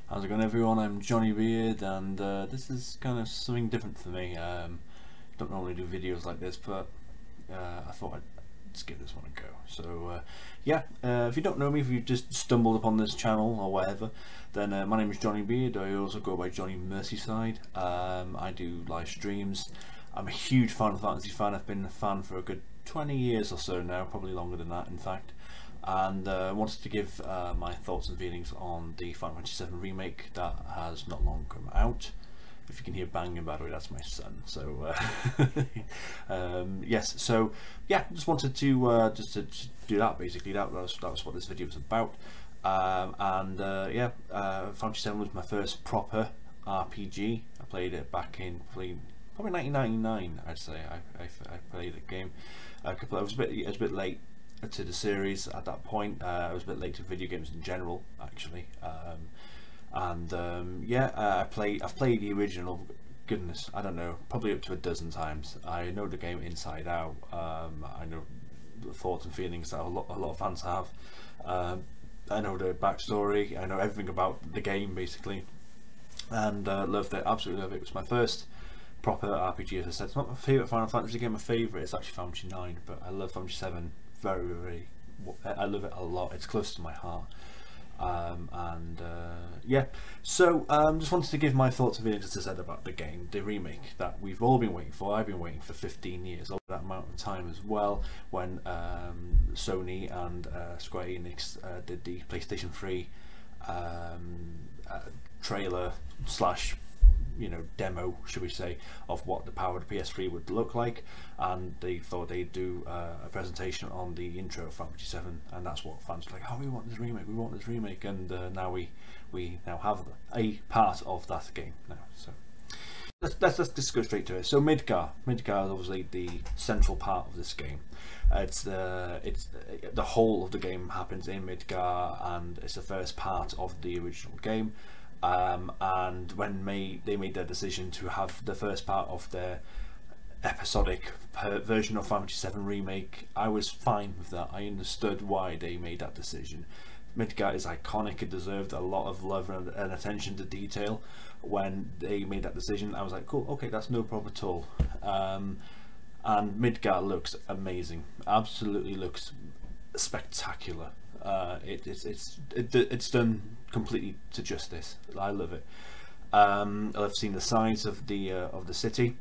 How's it going, everyone? I'm Johnny Beard, and this is kind of something different for me. Don't normally do videos like this, but I thought I'd just give this one a go. So yeah, if you don't know me, if you just stumbled upon this channel or whatever, then my name is Johnny Beard. I also go by Johnny Merseyside. I do live streams. I'm a huge Final Fantasy fan. I've been a fan for a good 20 years or so now, probably longer than that in fact. And I wanted to give my thoughts and feelings on the Final Fantasy VII Remake that has not long come out. If you can hear banging, by the way, that's my son. So yes, so yeah, just wanted to just do that basically. That was what this video was about. Yeah, Final Fantasy VII was my first proper RPG. I played it back in probably 1999, I'd say. I played the game. I was a bit late to the series at that point. I was a bit late to video games in general, actually. Yeah, I've played the original, goodness, I don't know, probably up to a dozen times. I know the game inside out. I know the thoughts and feelings that a lot of fans have. I know the backstory. I know everything about the game basically, and loved it. Absolutely loved it. It was my first proper RPG. As I said, it's not my favourite Final Fantasy game. My favourite is actually Final Fantasy 9, but I love Final Fantasy 7 very. I love it a lot. It's close to my heart. Yeah, so just wanted to give my thoughts and feelings, as I said, about the game, the remake that we've all been waiting for. I've been waiting for 15 years, all that amount of time as well, when Sony and Square Enix did the PlayStation 3 trailer slash, you know, demo, should we say, of what the powered PS3 would look like, and they thought they'd do a presentation on the intro of Final Fantasy 7, and that's what fans were like, oh, we want this remake, and now we now have a part of that game now. So let's just go straight to it. So Midgar is obviously the central part of this game. It's the whole of the game happens in Midgar, and it's the first part of the original game. And when they made their decision to have the first part of their episodic version of Final Fantasy VII Remake, I was fine with that. I understood why they made that decision. Midgar is iconic. It deserved a lot of love and attention to detail. When they made that decision, I was like, cool, okay, that's no problem at all. And Midgar looks amazing. Absolutely looks spectacular. It's done completely to justice. I love it. I've seen the size of the city.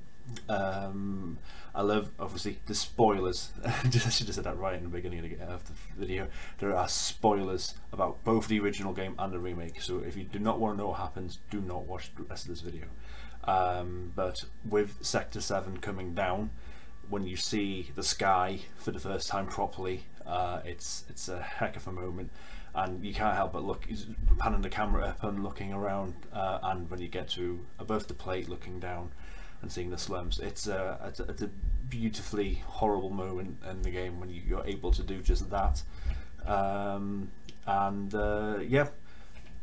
I love, obviously, the spoilers. I should have said that right in the beginning of the video. There are spoilers about both the original game and the remake, so if you do not want to know what happens, do not watch the rest of this video. But with Sector 7 coming down, when you see the sky for the first time properly, it's a heck of a moment, and you can't help but look, panning the camera up and looking around, and when you get to above the plate, looking down and seeing the slums, it's a beautifully horrible moment in the game when you're able to do just that. Yeah,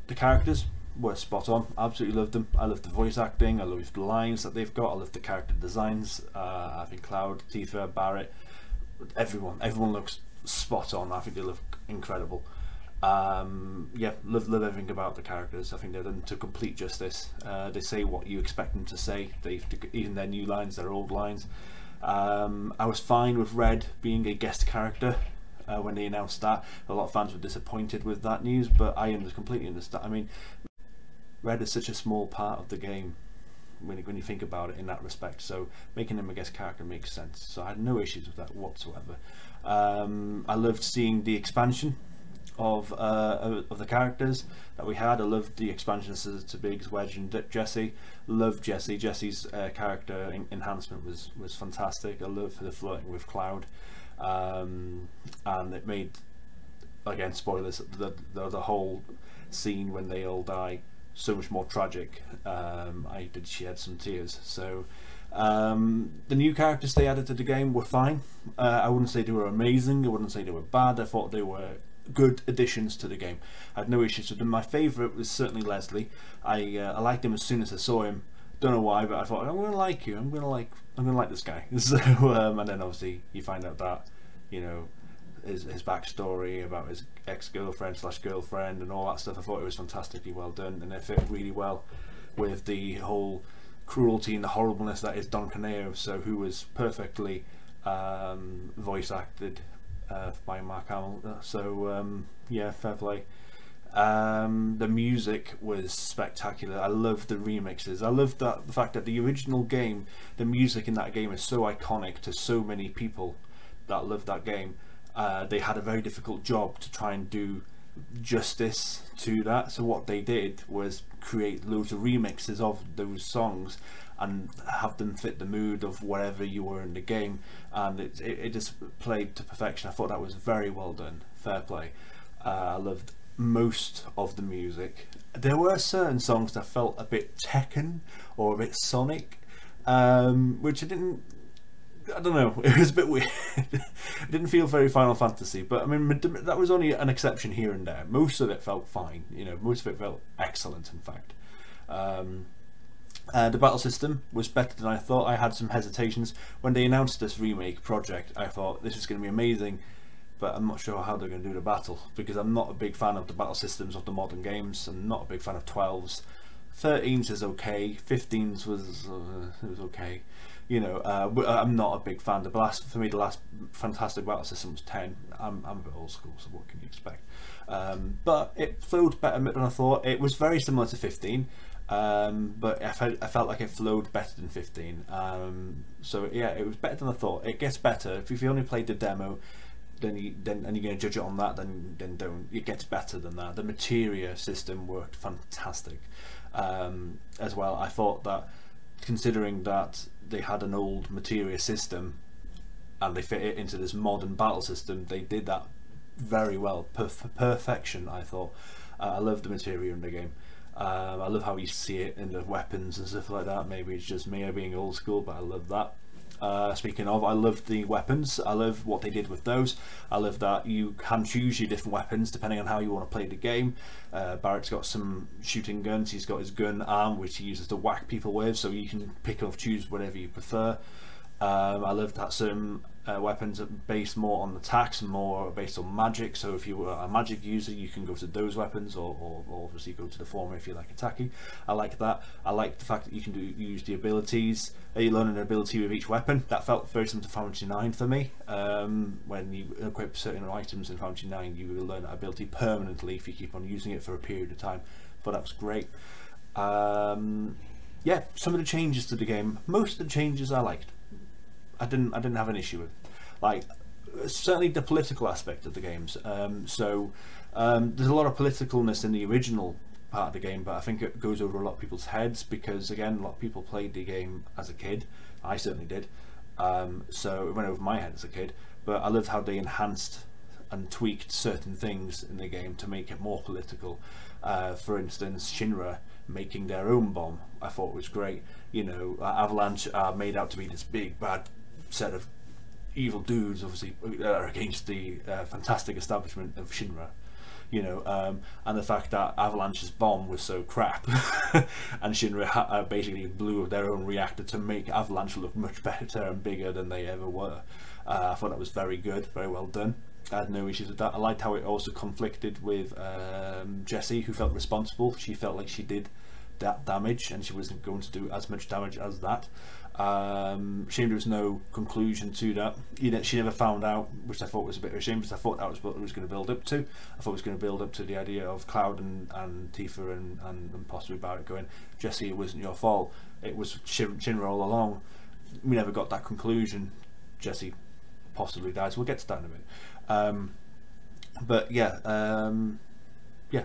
the characters were spot on. Absolutely loved them. I loved the voice acting. I loved the lines that they've got. I loved the character designs. I think Cloud, Tifa, Barrett, everyone looks spot on. I think they look incredible. Yeah, love everything about the characters. I think they're done to complete justice. They say what you expect them to say. Even their new lines, their old lines. I was fine with Red being a guest character when they announced that. A lot of fans were disappointed with that news, but I completely understand. I mean, Red is such a small part of the game when you think about it in that respect, so making him a guest character makes sense. So I had no issues with that whatsoever. I loved seeing the expansion of the characters that we had. I loved the expansions to Biggs, Wedge and Jesse. Loved Jesse. Jesse's character enhancement was fantastic. I loved the flirting with Cloud, and it made, again, spoilers, the whole scene when they all die so much more tragic. I did shed some tears. So the new characters they added to the game were fine. I wouldn't say they were amazing. I wouldn't say they were bad. I thought they were good additions to the game. I had no issues with them. My favourite was certainly Leslie. I liked him as soon as I saw him. Don't know why, but I thought, I'm gonna like you. I'm gonna like this guy. So and then obviously you find out that, you know, his backstory about his ex-girlfriend slash girlfriend and all that stuff. I thought it was fantastically well done, and it fit really well with the whole cruelty and the horribleness that is Don Corneo, so who was perfectly voice acted by Mark Hamill. So yeah, fair play. The music was spectacular. I love the remixes. I love the fact that the original game, the music in that game is so iconic to so many people that love that game. They had a very difficult job to try and do justice to that, so what they did was create loads of remixes of those songs and have them fit the mood of wherever you were in the game, and it just played to perfection. I thought that was very well done. Fair play. I loved most of the music. There were certain songs that felt a bit Tekken or a bit Sonic, which I don't know, it was a bit weird. It didn't feel very Final Fantasy, but I mean that was only an exception here and there. Most of it felt fine, you know, most of it felt excellent in fact. The battle system was better than I thought. I had some hesitations when they announced this remake project. I thought this is going to be amazing, but I'm not sure how they're going to do the battle, because I'm not a big fan of the battle systems of the modern games. I'm not a big fan of 12s. 13s is okay, 15s was it was okay, you know. I'm not a big fan. For me the last fantastic battle system was 10. I'm a bit old school, so what can you expect? But it flowed better than I thought. It was very similar to 15, but I felt like it flowed better than 15. So yeah, it was better than I thought. It gets better if you only played the demo, and you're going to judge it on that, then don't. It gets better than that. The Materia system worked fantastic as well. I thought that, considering that they had an old Materia system and they fit it into this modern battle system, they did that very well, perfection. I thought. I love the Materia in the game. I love how you see it in the weapons and stuff like that. Maybe it's just me being old school, but I love that. Speaking of, I love the weapons. I love what they did with those. I love that you can choose your different weapons depending on how you want to play the game. Barrett's got some shooting guns. He's got his gun arm, which he uses to whack people with, so you can pick or choose whatever you prefer. I love that some weapons are based more on attacks and more based on magic, so if you were a magic user you can go to those weapons, or obviously go to the former if you like attacking. I like that. I like the fact that you can use the abilities. You learn an ability with each weapon. That felt very similar to Final Fantasy 9 for me. When you equip certain items in Final Fantasy 9, you will learn that ability permanently if you keep on using it for a period of time. But that was great. Yeah, some of the changes to the game, most of the changes I liked. I didn't have an issue with, like, certainly the political aspect of the games. There's a lot of politicalness in the original part of the game, but I think it goes over a lot of people's heads because, again, a lot of people played the game as a kid. I certainly did. So it went over my head as a kid. But I loved how they enhanced and tweaked certain things in the game to make it more political. For instance, Shinra making their own bomb, I thought was great. You know, Avalanche are made out to be this big bad set of evil dudes, obviously, against the fantastic establishment of Shinra. You know, and the fact that Avalanche's bomb was so crap, and Shinra basically blew their own reactor to make Avalanche look much better and bigger than they ever were. I thought that was very good, very well done. I had no issues with that. I liked how it also conflicted with Jessie, who felt responsible. She felt like she did that damage and she wasn't going to do as much damage as that. Shame there was no conclusion to that. You know, she never found out, which I thought was a bit of a shame, because I thought that was what it was going to build up to. I thought it was going to build up to the idea of Cloud and Tifa and possibly Barrett going, Jessie, it wasn't your fault, it was Shinra all along. We never got that conclusion. Jessie possibly dies. We'll get to that in a minute. But yeah, yeah,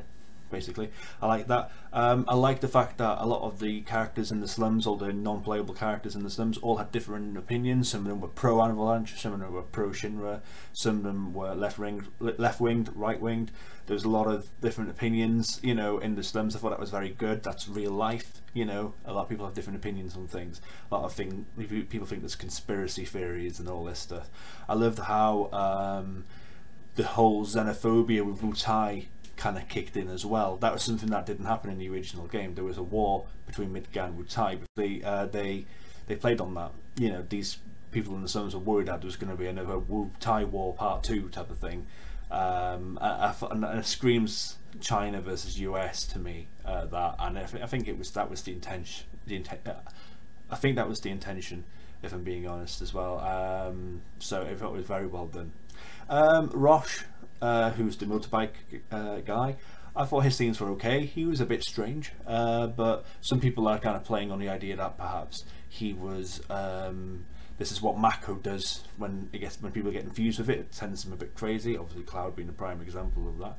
basically I like that. I like the fact that a lot of the characters in the slums, all the non-playable characters in the slums, all had different opinions. Some of them were pro Avalanche, some of them were pro Shinra, some of them were left-winged, right-winged. There's a lot of different opinions, you know, in the slums. I thought that was very good. That's real life, you know. A lot of people have different opinions on things. A lot of people think there's conspiracy theories and all this stuff. I loved how the whole xenophobia with Wutai kind of kicked in as well. That was something that didn't happen in the original game. There was a war between Midgar and Wutai, but they played on that. You know, these people in the Summers were worried that there was going to be another Thai War Part 2 type of thing. And it screams China versus US to me, that, and I think that was the intention. I think that was the intention, if I'm being honest as well. So I thought it was very well done. Roche, who's the motorbike guy, I thought his scenes were okay. He was a bit strange, but some people are kind of playing on the idea that perhaps he was. This is what Mako does when people get infused with it. It sends them a bit crazy. Obviously, Cloud being a prime example of that.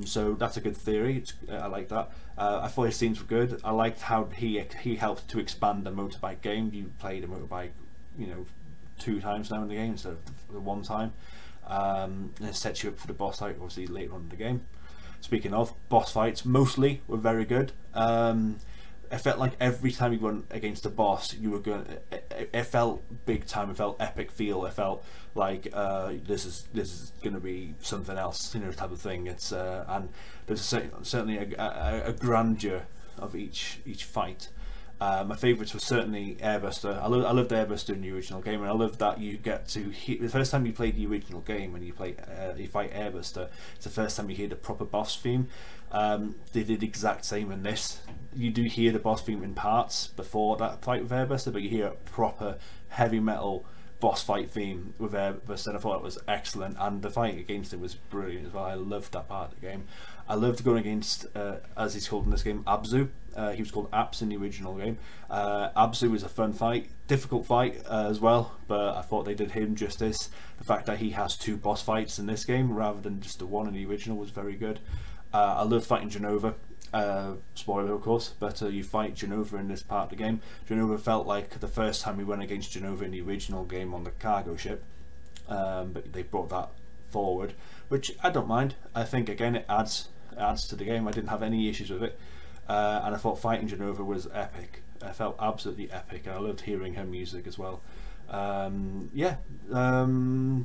So that's a good theory. I like that. I thought his scenes were good. I liked how he helped to expand the motorbike game. You played a motorbike, 2 times now in the game instead of the 1 time. And it sets you up for the boss fight, obviously later on in the game. Speaking of boss fights, mostly were very good. It felt like every time you went against a boss, you were going. It felt big time. It felt epic feel. It felt like this is going to be something else, type of thing. It's and there's certainly a grandeur of each fight. My favourites were certainly Airbuster. I loved Airbuster in the original game, and I love that you get to hear the first time you play the original game when you fight Airbuster. It's the first time you hear the proper boss theme. They did the exact same in this. You do hear the boss theme in parts before that fight with Airbuster, but you hear a proper heavy metal boss fight theme with Airbuster, and I thought it was excellent, and the fight against it was brilliant as well. I loved that part of the game. I loved going against, as he's called in this game, Abzu. He was called Apps in the original game. Abzu was a fun fight, difficult fight as well, but I thought they did him justice. The fact that he has 2 boss fights in this game rather than just the 1 in the original was very good. I love fighting Genova. Spoiler of course, but you fight Genova in this part of the game. Genova felt like the first time we went against Genova in the original game on the cargo ship, but they brought that forward, which I don't mind. I think again it adds to the game. I didn't have any issues with it, and I thought fighting Genova was epic. I felt absolutely epic, and I loved hearing her music as well.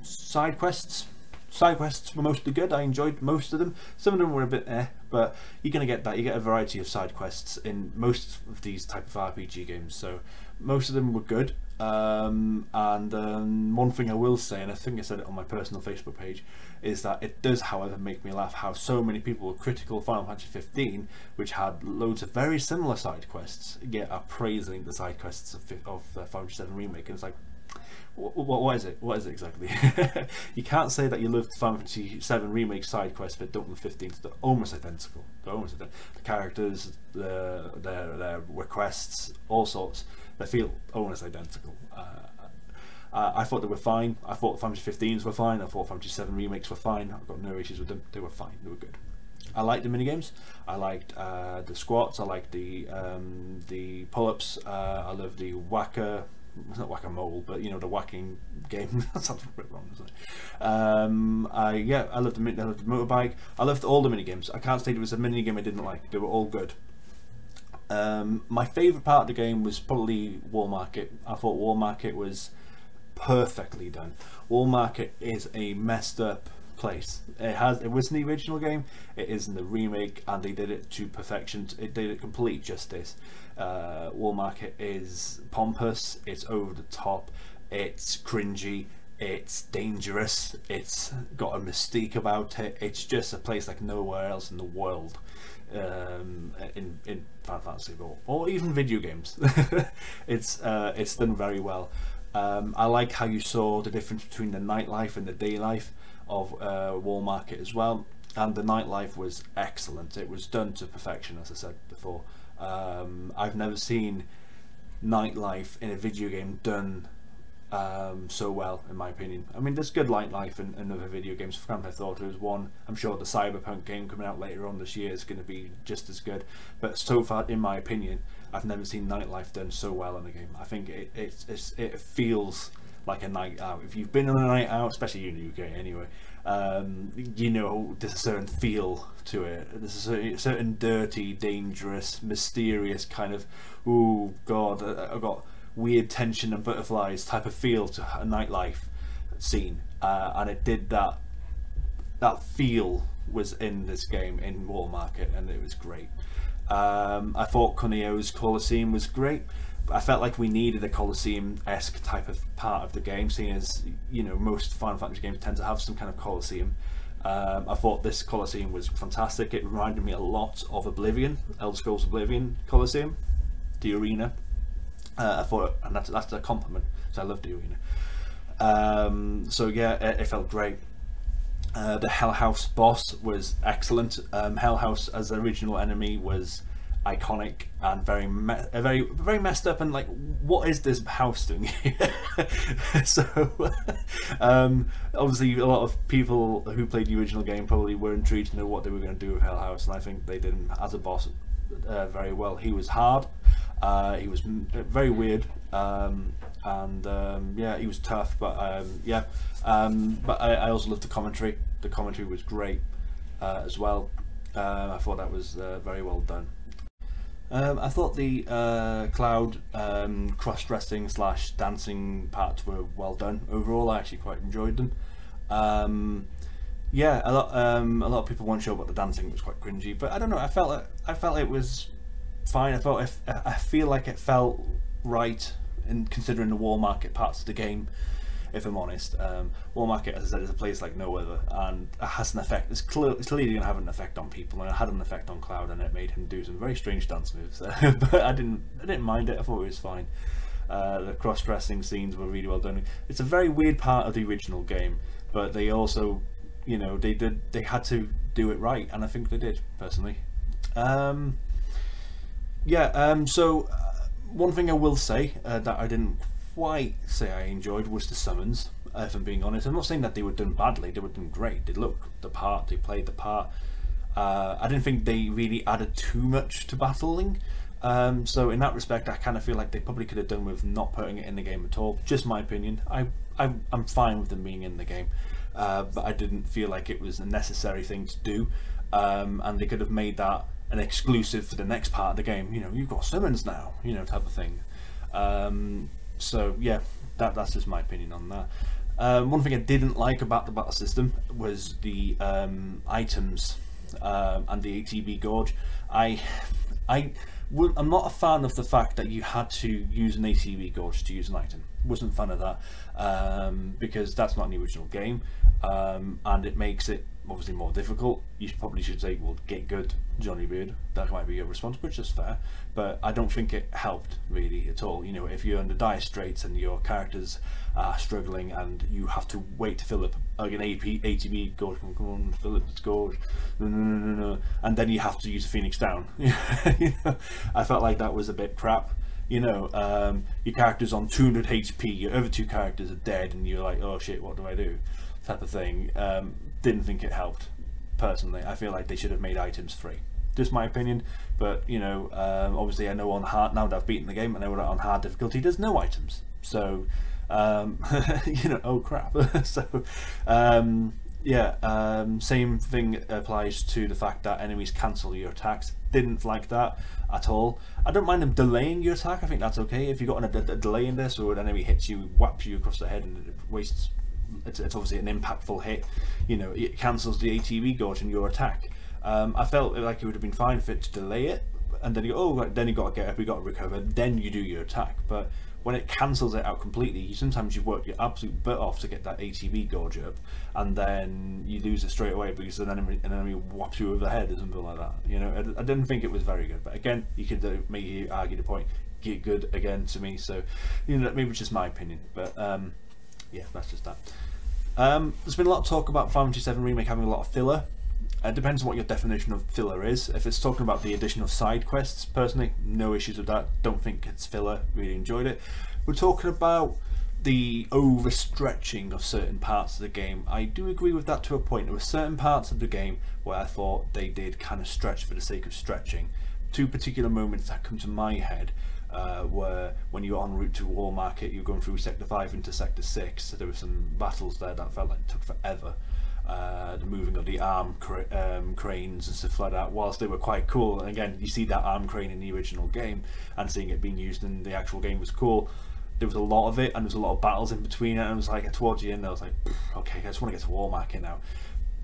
Side quests were mostly good. I enjoyed most of them. Some of them were a bit but you're going to get that. You get a variety of side quests in most of these type of RPG games, so most of them were good. One thing I will say, and I think I said it on my personal Facebook page, is that it does however make me laugh how so many people were critical of Final Fantasy 15, which had loads of very similar side quests, yet are praising the side quests of Final Fantasy 7 Remake, and it's like, what is it? What is it exactly? You can't say that you love the Final Fantasy 7 Remake side quests but don't love 15. They're almost identical. The characters, their requests, all sorts. They feel almost identical. I thought they were fine. I thought Final Fantasy 15s were fine. I thought Fantasy 7 remakes were fine. I've got no issues with them. They were fine. They were good. I liked the minigames. I liked the squats. I liked the pull-ups. I love the whacker. It's not whack-a-mole, but the whacking game. That sounds a bit wrong, doesn't it? I loved the motorbike. I loved all the minigames. I can't say there was a minigame I didn't like. They were all good. My favourite part of the game was probably Wall Market. I thought Wall Market was perfectly done. Wall Market is a messed up place. It was in the original game, it is in the remake, and they did it to perfection. It did it complete justice. Wall Market is pompous, it's over the top, it's cringy, it's dangerous, it's got a mystique about it. It's just a place like nowhere else in the world, in Final Fantasy or even video games. It's done very well. I like how you saw the difference between the nightlife and the day life of Wall Market as well, and the nightlife was excellent. It was done to perfection, as I said before. I've never seen nightlife in a video game done so well, in my opinion. I mean, there's good nightlife in other video games. Grand Theft Auto is one. I'm sure the Cyberpunk game coming out later on this year is going to be just as good, but so far, in my opinion, I've never seen nightlife done so well in a game. I think it feels like a night out. If you've been on a night out, especially in the UK anyway, there's a certain feel to it. There's a certain dirty, dangerous, mysterious kind of, oh god, I've got weird tension and butterflies type of feel to a nightlife scene, and it did that. That feel was in this game in Wall Market, and it was great. I thought Cuneo's Colosseum was great. I felt like we needed a Colosseum-esque type of part of the game, seeing as, you know, most Final Fantasy games tend to have some kind of Colosseum. I thought this Colosseum was fantastic. It reminded me a lot of Oblivion, Elder Scrolls Oblivion Colosseum, the arena. I thought, and that's a compliment, so I love the arena. So yeah, it felt great. The Hell House boss was excellent. Hell House as the original enemy was iconic and very messed up, and like, what is this house doing here? So obviously a lot of people who played the original game probably were intrigued to know what they were going to do with Hell House, and I think they did him as a boss very well. He was hard, he was very weird, and yeah, he was tough, but yeah, but I also loved the commentary. The commentary was great as well. I thought that was very well done. I thought the Cloud cross-dressing / dancing parts were well done overall. I actually quite enjoyed them. Yeah, a lot of people weren't sure about the dancing. It was quite cringy, but I don't know. I felt it was fine. I feel like it felt right in considering the War Market parts of the game. If I'm honest, War Market, as I said, is a place like no other, and it has an effect. It's clearly going to have an effect on people, and it had an effect on Cloud, and it made him do some very strange dance moves. But I didn't mind it. I thought it was fine. The cross-dressing scenes were really well done. It's a very weird part of the original game, but they also, you know, they had to do it right, and I think they did, personally. Yeah. So one thing I will say that I didn't quite say I enjoyed was the summons, if I'm being honest. I'm not saying that they were done badly. They were done great. They looked the part, they played the part. I didn't think they really added too much to battling, so in that respect I kind of feel like they probably could have done with not putting it in the game at all. Just my opinion. I'm fine with them being in the game, but I didn't feel like it was a necessary thing to do, and they could have made that an exclusive for the next part of the game. You know, you've got summons now, you know, type of thing. So yeah, that's just my opinion on that. One thing I didn't like about the battle system was the items and the ATB Gorge. I'm not a fan of the fact that you had to use an ATB Gorge to use an item. Wasn't a fan of that, because that's not in the original game, and it makes it obviously more difficult. You probably should say, well, get good, Johnny Beard. That might be your response, which is fair, but I don't think it helped really at all. You know, if you're under dire straits and your characters are struggling and you have to wait to fill up like an ATB Gorge, come on, fill up this gorge, no, and then you have to use a Phoenix Down. You know, I felt like that was a bit crap. You know, your character's on 200 HP, your other two characters are dead, and you're like, oh shit, what do I do? Type of thing. Didn't think it helped, personally. I feel like they should have made items free. Just my opinion, but you know, obviously I know on hard, now that I've beaten the game, I know that on hard difficulty there's no items, so you know, oh crap. So yeah, same thing applies to the fact that enemies cancel your attacks. Didn't like that at all. I don't mind them delaying your attack. I think that's okay. If you've got a delay in this, or an enemy hits you, whaps you across the head, and it wastes, it's obviously an impactful hit, you know, it cancels the ATB Gorge in your attack. I felt like it would have been fine for it to delay it, and then you go, oh, then you got to get up, you got to recover, then you do your attack. But when it cancels it out completely, sometimes you've worked your absolute butt off to get that ATB Gorge up, and then you lose it straight away because an enemy whops you over the head or something like that. You know, I didn't think it was very good. But again, you could maybe argue the point, get good again to me. So, you know, maybe it's just my opinion. But yeah, that's just that. There's been a lot of talk about Final Fantasy VII Remake having a lot of filler. It depends on what your definition of filler is. If it's talking about the addition of side quests, personally, no issues with that. Don't think it's filler. Really enjoyed it. We're talking about the overstretching of certain parts of the game. I do agree with that to a point. There were certain parts of the game where I thought they did kind of stretch for the sake of stretching. Two particular moments that come to my head were when you were en route to War Market, you were going through Sector 5 into Sector 6. So there were some battles there that felt like it took forever. The moving of the arm cranes and stuff like that, whilst they were quite cool, and again you see that arm crane in the original game, and seeing it being used in the actual game was cool. There was a lot of it, and there was a lot of battles in between it, and I was like, towards the end I was like, okay, I just want to get to War Market now.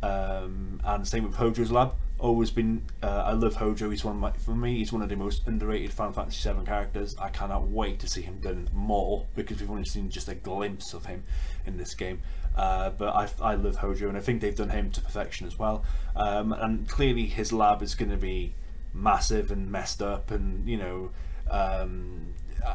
And same with Hojo's Lab. always been, I love Hojo. He's for me, he's one of the most underrated Final Fantasy VII characters. I cannot wait to see him done more, because we've only seen just a glimpse of him in this game. But I love Hojo, and I think they've done him to perfection as well. And clearly his lab is going to be massive and messed up, and you know,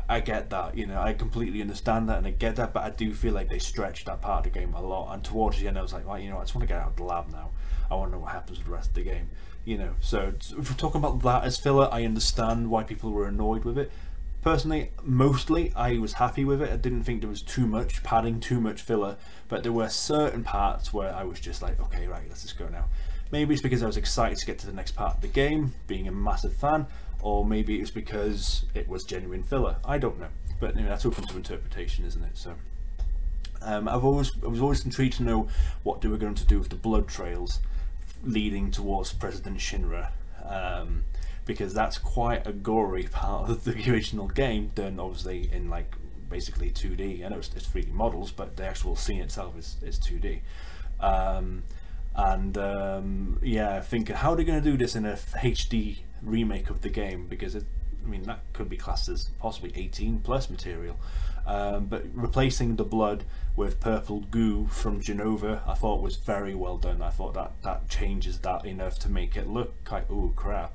I get that, you know, I completely understand that and I get that, but I do feel like they stretched that part of the game a lot, and towards the end I was like, well, you know, I just want to get out of the lab now. I want to know what happens with the rest of the game, you know. So if we're talking about that as filler, I understand why people were annoyed with it. Personally, mostly I was happy with it. I didn't think there was too much padding, too much filler, but there were certain parts where I was just like, okay, right, let's just go now. Maybe it's because I was excited to get to the next part of the game, being a massive fan, or maybe it was because it was genuine filler. I don't know, but you know, that's open to interpretation, isn't it? So I was always intrigued to know what they were going to do with the blood trails leading towards President Shinra, because that's quite a gory part of the original game, done obviously in like basically 2D. I know it's 3D models, but the actual scene itself is 2D. Yeah, thinking how are they going to do this in a HD remake of the game, because I mean that could be classed as possibly 18 plus material, but replacing the blood with purple goo from Genova I thought was very well done. I thought that changes that enough to make it look like, oh crap,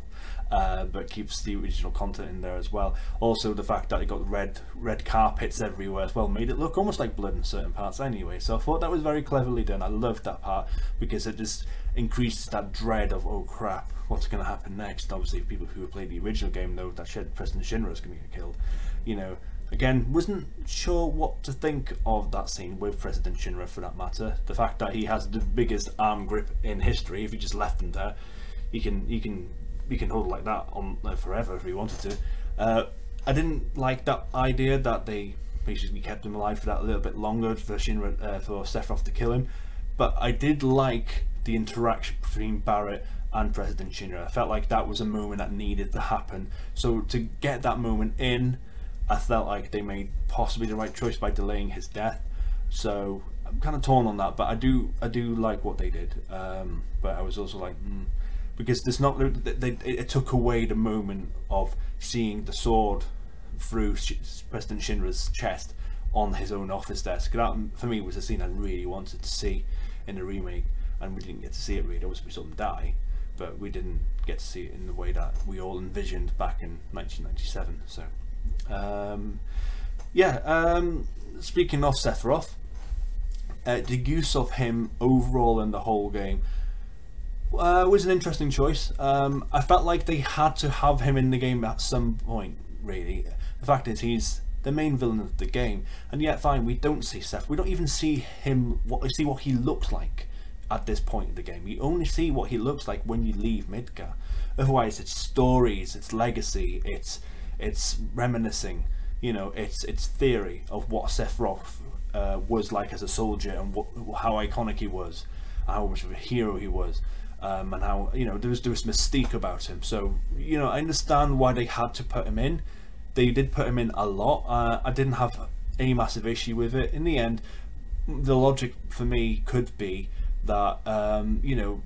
but keeps the original content in there as well. Also the fact that it got red carpets everywhere as well made it look almost like blood in certain parts anyway, so I thought that was very cleverly done. I loved that part because it just increases that dread of, oh crap, what's going to happen next. Obviously people who have played the original game know that President Shinra is going to get killed, you know. Again, wasn't sure what to think of that scene with President Shinra, for that matter. The fact that he has the biggest arm grip in history, if he just left him there, he can hold like that on forever if he wanted to. I didn't like that idea that they basically kept him alive for that a little bit longer for Shinra, for Sephiroth to kill him, but I did like the interaction between Barret and President Shinra. I felt like that was a moment that needed to happen, so to get that moment in, I felt like they made possibly the right choice by delaying his death. So I'm kind of torn on that, but I do like what they did, but I was also like, because there's not, it took away the moment of seeing the sword through President Shinra's chest on his own office desk. That for me was a scene I really wanted to see in the remake, and we didn't get to see it really. Obviously we saw him die, but we didn't get to see it in the way that we all envisioned back in 1997. So speaking of Sephiroth, the use of him overall in the whole game was an interesting choice. I felt like they had to have him in the game at some point, really. The fact is, he's the main villain of the game, and yet fine, we don't see Sephiroth. We don't even see him, see what he looks like at this point in the game. You only see what he looks like when you leave Midgar. Otherwise it's stories, it's legacy, it's reminiscing, you know, it's theory of what Sephiroth was like as a soldier, and how iconic he was, how much of a hero he was, and how, you know, there was mystique about him. So, you know, I understand why they had to put him in. They did put him in a lot. I didn't have any massive issue with it. In the end, the logic for me could be that you know,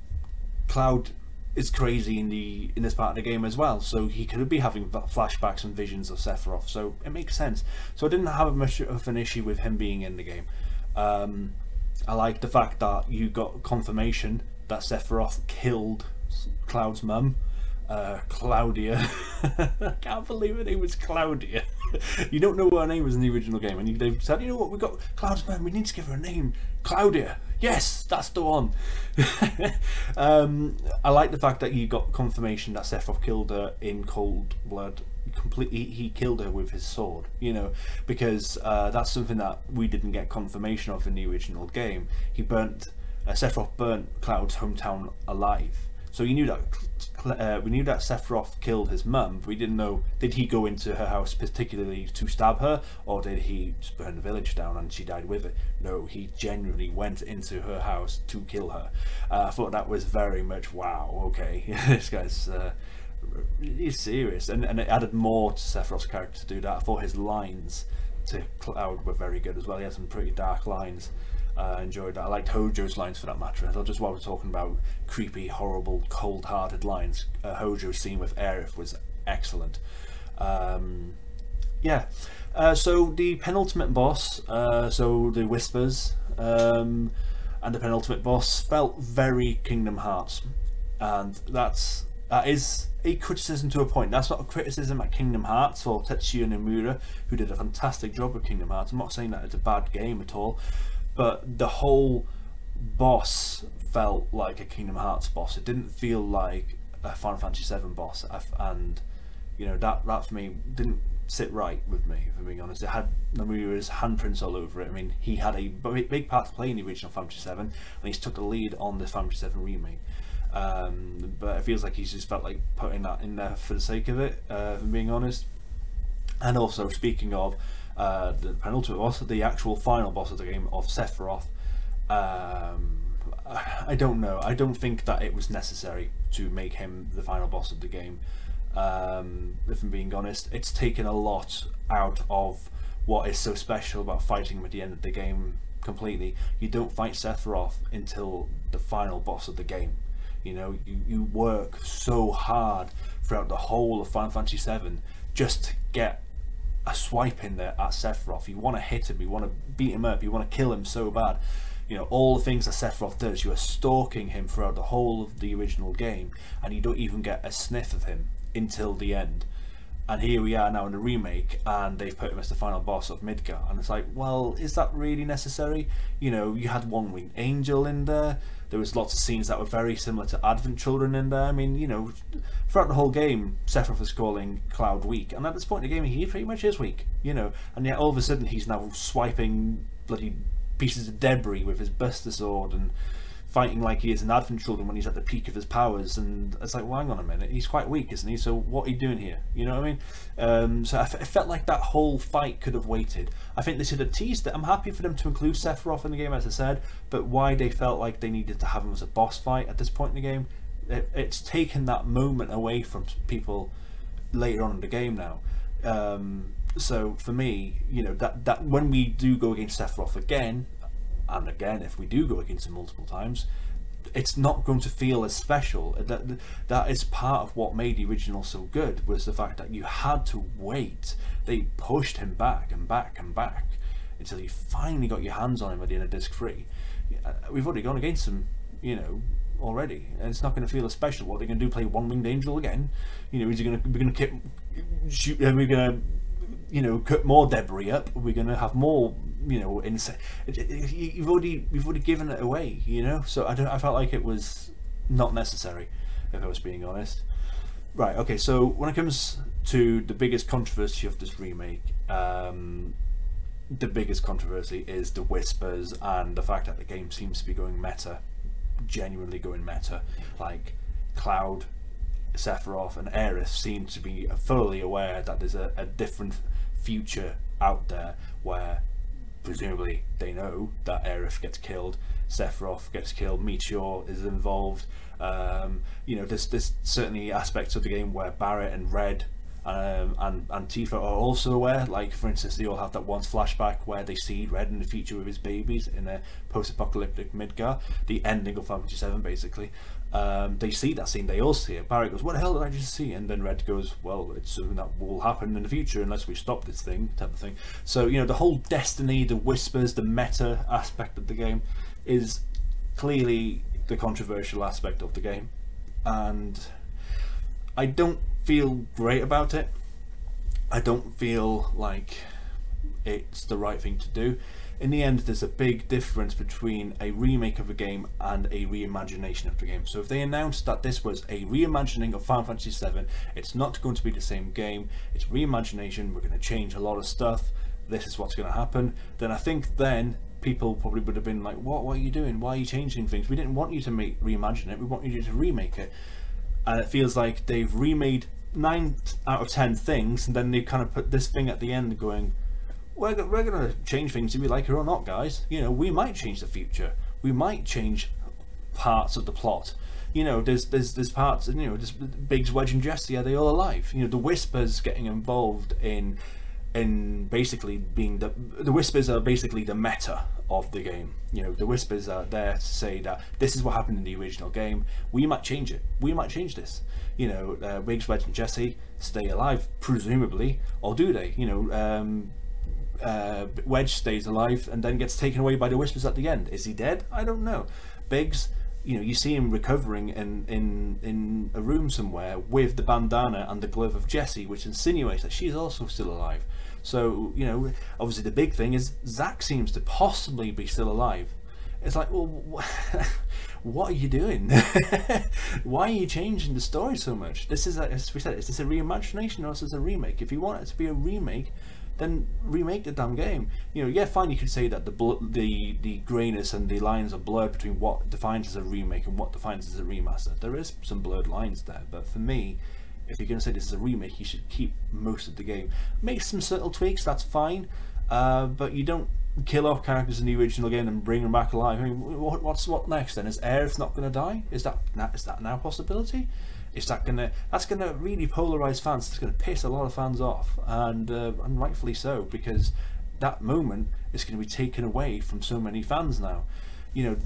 Cloud is crazy in this part of the game as well, so he could be having flashbacks and visions of Sephiroth, so it makes sense. So I didn't have much of an issue with him being in the game. I like the fact that you got confirmation that Sephiroth killed Cloud's mum, Claudia. I can't believe her name was Claudia. You don't know what her name was in the original game, and they've said, you know what, we got Cloud's mum, we need to give her a name, Claudia. Yes, that's the one. I like the fact that you got confirmation that Sephiroth killed her in cold blood. Completely, he killed her with his sword, you know, because that's something that we didn't get confirmation of in the original game. Sephiroth burnt Cloud's hometown alive, so you knew that we knew that Sephiroth killed his mum, but we didn't know, did he go into her house particularly to stab her, or did he just burn the village down and she died with it? No, he genuinely went into her house to kill her. I thought that was very much, wow, okay, this guy's he's serious, and it added more to Sephiroth's character to do that. I thought his lines to Cloud were very good as well. He had some pretty dark lines. I enjoyed that. I liked Hojo's lines for that matter. Not just while we're talking about creepy, horrible, cold-hearted lines. Hojo's scene with Aerith was excellent. Yeah. So the penultimate boss, so the Whispers, and the penultimate boss felt very Kingdom Hearts, and that is a criticism to a point. That's not a criticism at Kingdom Hearts or Tetsuya Nomura, who did a fantastic job with Kingdom Hearts. I'm not saying that it's a bad game at all, but the whole boss felt like a Kingdom Hearts boss. It didn't feel like a Final Fantasy VII boss, and you know, that for me didn't sit right with me, if I'm being honest. It had Nomura's handprints all over it. I mean, he had a big part to play in the original Final Fantasy VII, and he's took the lead on the Final Fantasy VII Remake. But it feels like he's just felt like putting that in there for the sake of it, if I'm being honest. And also, speaking of the penultimate boss, the actual final boss of the game, of Sephiroth, I don't know. I don't think that it was necessary to make him the final boss of the game. If I'm being honest, it's taken a lot out of what is so special about fighting him at the end of the game completely. You don't fight Sephiroth until the final boss of the game. You know, you work so hard throughout the whole of Final Fantasy VII just to get a swipe in there at Sephiroth. You want to hit him, you want to beat him up, you want to kill him so bad. You know, all the things that Sephiroth does, you are stalking him throughout the whole of the original game, and you don't even get a sniff of him until the end. And here we are now in the remake, and they've put him as the final boss of Midgar, and it's like, well, is that really necessary? You know, you had One Winged Angel in there. There was lots of scenes that were very similar to Advent Children in there. I mean, you know, throughout the whole game, Sephiroth is calling Cloud weak, and at this point in the game, he pretty much is weak, you know. And yet all of a sudden, he's now swiping bloody pieces of debris with his Buster Sword and fighting like he is in Advent Children when he's at the peak of his powers. And it's like, well, hang on a minute, he's quite weak, isn't he? So what are you doing here? You know what I mean? So it felt like that whole fight could have waited. I think they should have teased it. I'm happy for them to include Sephiroth in the game, as I said, but why they felt like they needed to have him as a boss fight at this point in the game, it's taken that moment away from people later on in the game now. So for me, you know, that when we do go against Sephiroth again, and again, if we do go against him multiple times, it's not going to feel as special. That is part of what made the original so good, was the fact that you had to wait. They pushed him back and back and back until you finally got your hands on him at the end of disc 3. We've already gone against him, you know, already, and it's not going to feel as special. What are they going to do? Play One Winged Angel again? You know, we're going to shoot? Are we going to, you know, cut more debris up? We're going to have more, you know, you've already given it away, you know. So I felt like it was not necessary, if I was being honest. Right, okay, so when it comes to the biggest controversy of this remake, the biggest controversy is the Whispers and the fact that the game seems to be going meta, genuinely going meta. Like Cloud, Sephiroth and Aerith seem to be fully aware that there's a different future out there where presumably they know that Aerith gets killed, Sephiroth gets killed, Meteor is involved. You know, there's certainly aspects of the game where Barret and Red and Tifa are also aware. Like, for instance, they all have that one flashback where they see Red in the future with his babies in a post-apocalyptic Midgar, the ending of Final Fantasy VII basically. They see that scene, they all see it. Barret goes, what the hell did I just see? And then Red goes, well, it's something that will happen in the future unless we stop this thing, type of thing. So, you know, the whole Destiny, the Whispers, the meta aspect of the game is clearly the controversial aspect of the game, and I don't feel great about it. I don't feel like it's the right thing to do. In the end, there's a big difference between a remake of a game and a reimagination of the game. So if they announced that this was a reimagining of Final Fantasy VII, it's not going to be the same game, it's reimagination, we're going to change a lot of stuff, this is what's going to happen, then I think then people probably would have been like, what are you doing? Why are you changing things? We didn't want you to reimagine it, we want you to remake it. And it feels like they've remade 9 out of 10 things, and then they kind of put this thing at the end going, we're going to change things if we like it or not, guys. You know, we might change the future. We might change parts of the plot. You know, there's parts, you know, just Biggs, Wedge and Jesse, are they all alive? You know, the Whispers getting involved in in basically being the Whispers are basically the meta of the game. You know, the Whispers are there to say that this is what happened in the original game. We might change it. We might change this. You know, Biggs, Wedge, and Jesse stay alive, presumably, or do they? You know, Wedge stays alive and then gets taken away by the Whispers at the end. Is he dead? I don't know. Biggs, you know, you see him recovering in a room somewhere with the bandana and the glove of Jessie, which insinuates that she's also still alive. So, you know, obviously the big thing is Zack seems to possibly be still alive. It's like, well, what are you doing? Why are you changing the story so much? This is, as we said, is this a reimagination or is this a remake? If you want it to be a remake, then remake the damn game. You know, yeah, fine, you could say that the greyness and the lines are blurred between what defines as a remake and what defines as a remaster. There is some blurred lines there, but for me, if you're going to say this is a remake, you should keep most of the game. Make some subtle tweaks, that's fine, but you don't kill off characters in the original game and bring them back alive. I mean, what next then? Is Aerith not going to die? Is that now a possibility? Is that's gonna really polarize fans? It's going to piss a lot of fans off, and rightfully so, because that moment is going to be taken away from so many fans now. You know,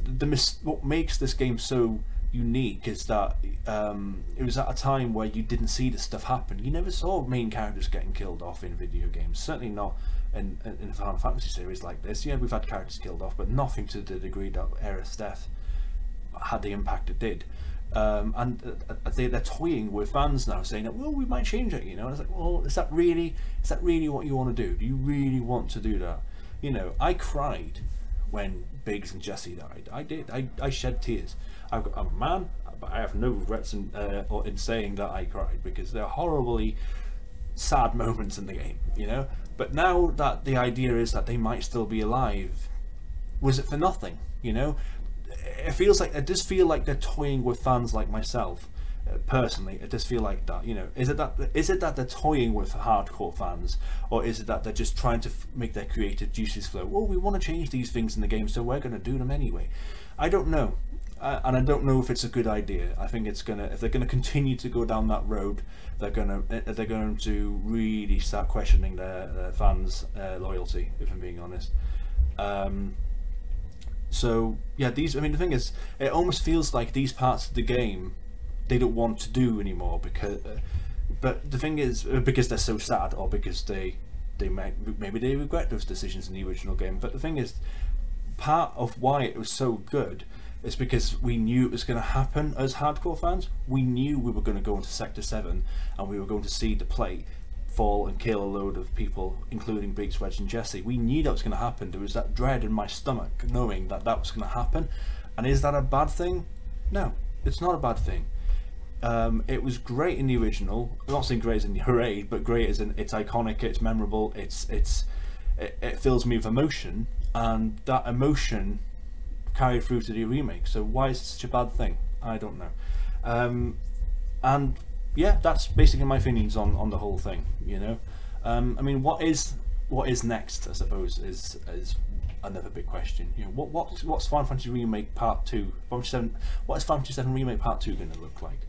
what makes this game so unique is that it was at a time where you didn't see this stuff happen. You never saw main characters getting killed off in video games. Certainly not in Final Fantasy series like this. Yeah, we've had characters killed off, but nothing to the degree that Aerith's death had the impact it did. And they're toying with fans now, saying that, well, we might change it, you know. And it's like, well, is that really what you want to do? Do you really want to do that? You know, I cried when Biggs and Jesse died. I did. I shed tears. I'm a man, but I have no regrets in saying that I cried, because they're horribly sad moments in the game, you know. But now that the idea is that they might still be alive, was it for nothing? You know, it does feel like they're toying with fans like myself. Personally, it does feel like that. You know, is it that they're toying with hardcore fans, or is it that they're just trying to make their creative juices flow? Well, we want to change these things in the game, so we're going to do them anyway. I don't know, and I don't know if it's a good idea. I think if they're gonna continue to go down that road, they're going to really start questioning their fans' loyalty, if I'm being honest. So yeah, I mean, the thing is, it almost feels like these parts of the game they don't want to do anymore, because but the thing is, because they're so sad, or because maybe they regret those decisions in the original game. But the thing is, part of why it was so good is because we knew it was going to happen. As hardcore fans, we knew we were going to go into Sector 7 and we were going to see the plate fall and kill a load of people, including Biggs, Wedge and Jesse. We knew that was going to happen. There was that dread in my stomach knowing that was going to happen. And is that a bad thing? No, it's not a bad thing. It was great in the original. I'm not saying great as in hooray, but great as in it's iconic, it's memorable, it fills me with emotion, and that emotion carried through to the remake. So why is it such a bad thing? I don't know. And yeah, that's basically my feelings on the whole thing. You know, I mean, what is next, I suppose, is another big question. You know, what's Final Fantasy Remake Part 2? What is Final Fantasy VII Remake Part 2 going to look like?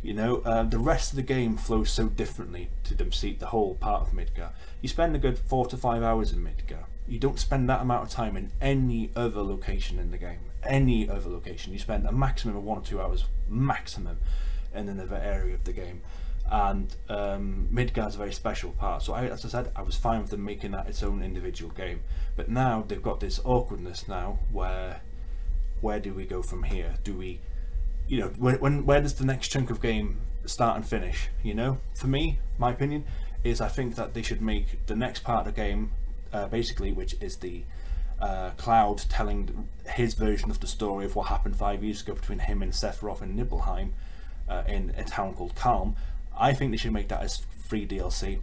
You know, the rest of the game flows so differently to the whole part of Midgar. You spend a good 4 to 5 hours in Midgar. You don't spend that amount of time in any other location in the game. Any other location. You spend a maximum of 1 or 2 hours, maximum, in another area of the game. And Midgar's a very special part. So as I said, I was fine with them making that its own individual game. But now they've got this awkwardness now where do we go from here? Do we, you know, where does the next chunk of game start and finish? You know, for me, my opinion is I think that they should make the next part of the game, basically, which is the Cloud telling his version of the story of what happened 5 years ago between him and Sephiroth in Nibelheim, in a town called Kalm. I think they should make that as free DLC.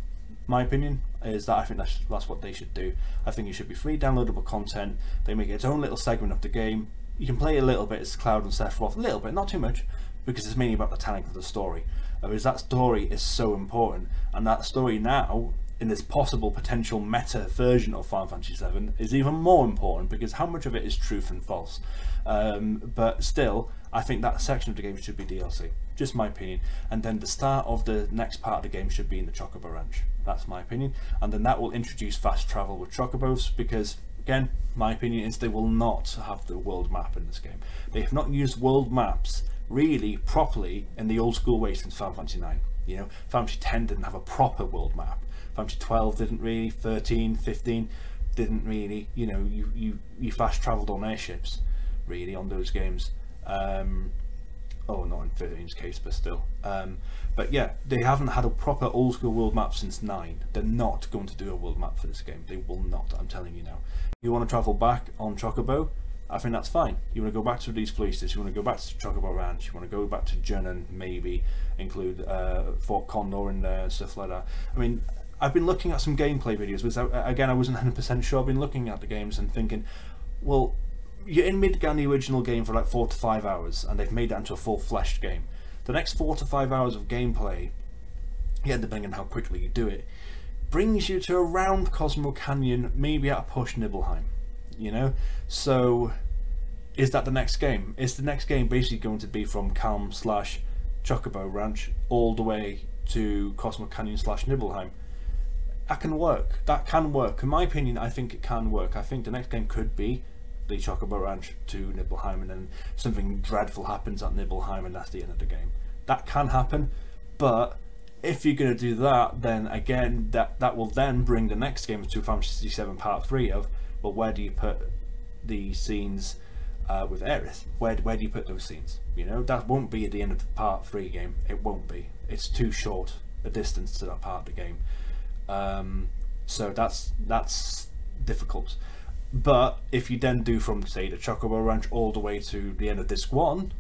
My opinion is that I think that's what they should do. I think it should be free downloadable content. They make its own little segment of the game. You can play a little bit as Cloud and Sephiroth, a little bit, not too much, because it's mainly about the telling of the story. Because that story is so important, and that story now, in this possible potential meta version of Final Fantasy VII, is even more important, because how much of it is truth and false. But still, I think that section of the game should be DLC. just my opinion. And then the start of the next part of the game should be in the Chocobo Ranch. That's my opinion. And then that will introduce fast travel with Chocobos, because again, my opinion is they will not have the world map in this game. They have not used world maps really properly in the old school way since Final Fantasy 9. You know, Final Fantasy 10 didn't have a proper world map. Final Fantasy 12 didn't really. 13, 15 didn't really. You know, you fast travelled on airships, really, on those games. Oh, not in 13's case, but still. But yeah, they haven't had a proper old school world map since 9. They're not going to do a world map for this game. They will not, I'm telling you now. You want to travel back on Chocobo, I think that's fine. You want to go back to these places, you want to go back to Chocobo Ranch, you want to go back to Junon, maybe include Fort Condor and stuff like that. I mean, I've been looking at some gameplay videos, which again I wasn't 100% sure. I've been looking at the games and thinking, well, you're in Midgar, the original game, for like 4 to 5 hours, and they've made that into a full-fleshed game. The next 4 to 5 hours of gameplay, yeah, depending on how quickly you do it, brings you to around Cosmo Canyon, maybe at a push Nibelheim, you know? So, is that the next game? Is the next game basically going to be from Calm / Chocobo Ranch all the way to Cosmo Canyon / Nibelheim? That can work. That can work. In my opinion, I think it can work. I think the next game could be the Chocobo Ranch to Nibelheim, and then something dreadful happens at Nibelheim and that's the end of the game. That can happen, but if you're going to do that, then again that will then bring the next game to Final Fantasy VII Part 3 of, well, where do you put the scenes with Aerith? Where do you put those scenes? You know, that won't be at the end of the Part 3 game. It won't be. It's too short a distance to that part of the game. So that's difficult. But if you then do from, say, the Chocobo Ranch all the way to the end of Disc 1,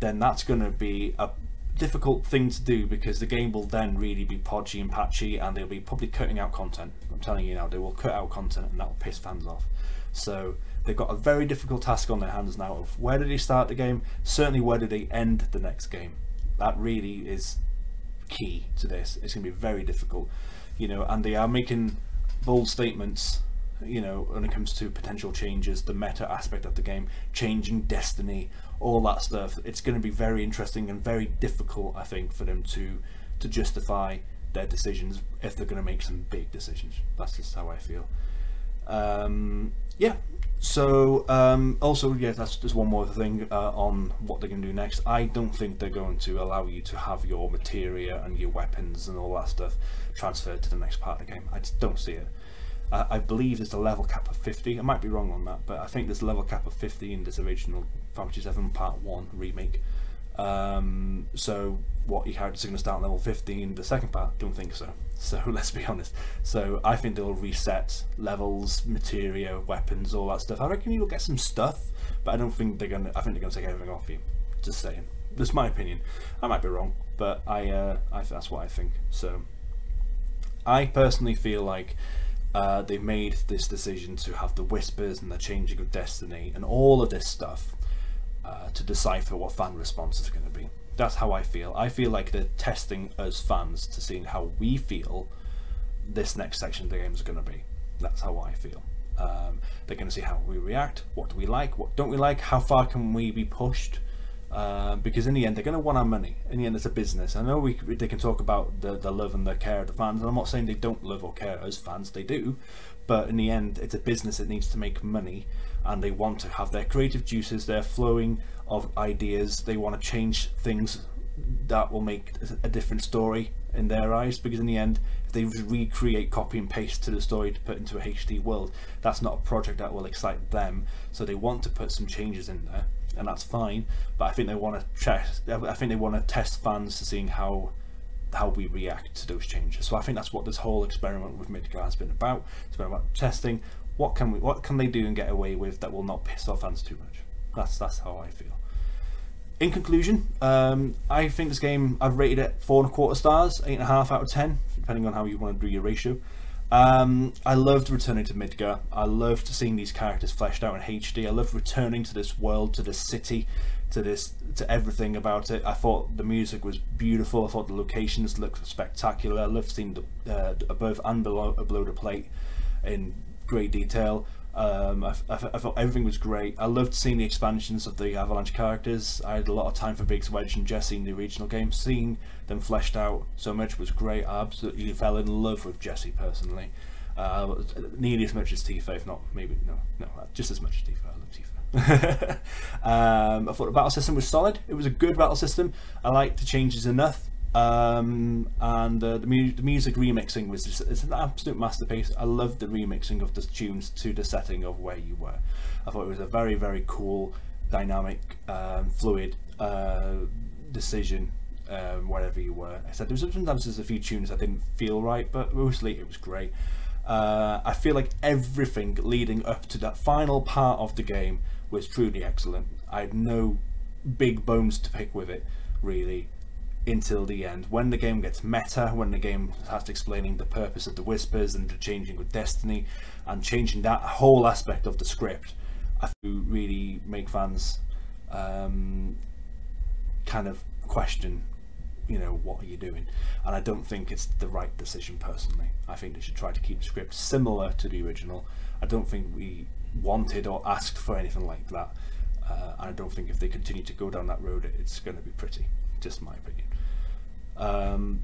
then that's going to be a difficult thing to do, because the game will then really be podgy and patchy, and they'll be probably cutting out content. I'm telling you now, they will cut out content, and that will piss fans off. So they've got a very difficult task on their hands now of where do they start the game, certainly where do they end the next game. That really is key to this. It's going to be very difficult, you know, and they are making bold statements, you know, when it comes to potential changes, the meta aspect of the game, changing destiny, all that stuff. It's going to be very interesting and very difficult, I think, for them to justify their decisions if they're going to make some big decisions. That's just how I feel. Yeah, so also, yeah, that's just one more thing on what they're going to do next. I don't think they're going to allow you to have your materia and your weapons and all that stuff transferred to the next part of the game. I just don't see it. I believe there's a level cap of 50. I might be wrong on that, but I think there's a level cap of 50 in this original Final Fantasy VII Part 1 remake. So what, your characters are going to start on level 50 in the second part? Don't think so. So let's be honest. So I think they'll reset levels, materia, weapons, all that stuff. I reckon you'll get some stuff, but I don't think they're going to. I think they're going to take everything off you. Just saying. That's my opinion. I might be wrong, but that's what I think. So I personally feel like they've made this decision to have the whispers and the changing of destiny and all of this stuff to decipher what fan response is going to be. That's how I feel. I feel like they're testing us fans to see how we feel this next section of the game is going to be. That's how I feel. They're going to see how we react, what do we like, what don't we like, how far can we be pushed, because in the end they're going to want our money. In the end it's a business. I know they can talk about the love and the care of the fans, and I'm not saying they don't love or care as fans, they do, but in the end it's a business that needs to make money, and they want to have their creative juices, their flowing of ideas. They want to change things that will make a different story in their eyes, because in the end if they recreate, copy and paste to the story to put into a HD world, that's not a project that will excite them. So they want to put some changes in there, and that's fine, but I think they want to test fans to seeing how we react to those changes. So I think that's what this whole experiment with Midgar has been about. It's been about testing what can they do and get away with that will not piss off fans too much. That's how I feel. In conclusion, I think this game, I've rated it 4.25 stars, 8.5 out of 10, depending on how you want to do your ratio. I loved returning to Midgar. I loved seeing these characters fleshed out in HD. I loved returning to this world, to this city, to everything about it. I thought the music was beautiful. I thought the locations looked spectacular. I loved seeing the above and below the plate in great detail. I thought everything was great. I loved seeing the expansions of the Avalanche characters. I had a lot of time for Biggs, Wedge and Jesse in the original game. Seeing them fleshed out so much was great. I absolutely fell in love with Jesse personally. Nearly as much as Tifa, if not maybe no, just as much as Tifa. I love Tifa. I thought the battle system was solid. It was a good battle system. I liked the changes enough. And the music remixing was it's an absolute masterpiece. I loved the remixing of the tunes to the setting of where you were. I thought it was a very, very cool, dynamic, fluid decision wherever you were. I said sometimes there's a few tunes that didn't feel right, but mostly it was great. I feel like everything leading up to that final part of the game was truly excellent. I had no big bones to pick with it, really, until the end. When the game gets meta, when the game starts explaining the purpose of the whispers and the changing with destiny and changing that whole aspect of the script, I think really make fans kind of question, you know, what are you doing? And I don't think it's the right decision personally. I think they should try to keep the script similar to the original. I don't think we wanted or asked for anything like that. And I don't think if they continue to go down that road it's going to be pretty, just my opinion.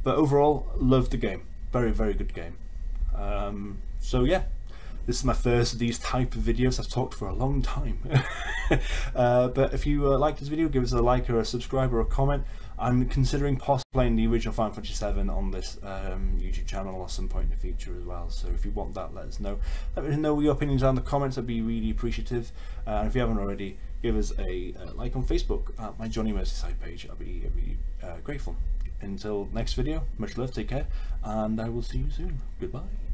But overall, loved the game. Very, very good game. So yeah, this is my first of these type of videos. I've talked for a long time. But if you liked this video, give us a like or a subscribe or a comment. I'm considering possibly playing the original Final Fantasy VII on this YouTube channel at some point in the future as well. So if you want that, let us know. Let me know your opinions down in the comments. I'd be really appreciative. And if you haven't already, give us a like on Facebook at my Johnny Merseyside page. I'll be really grateful. Until next video, much love, take care, and I will see you soon. Goodbye.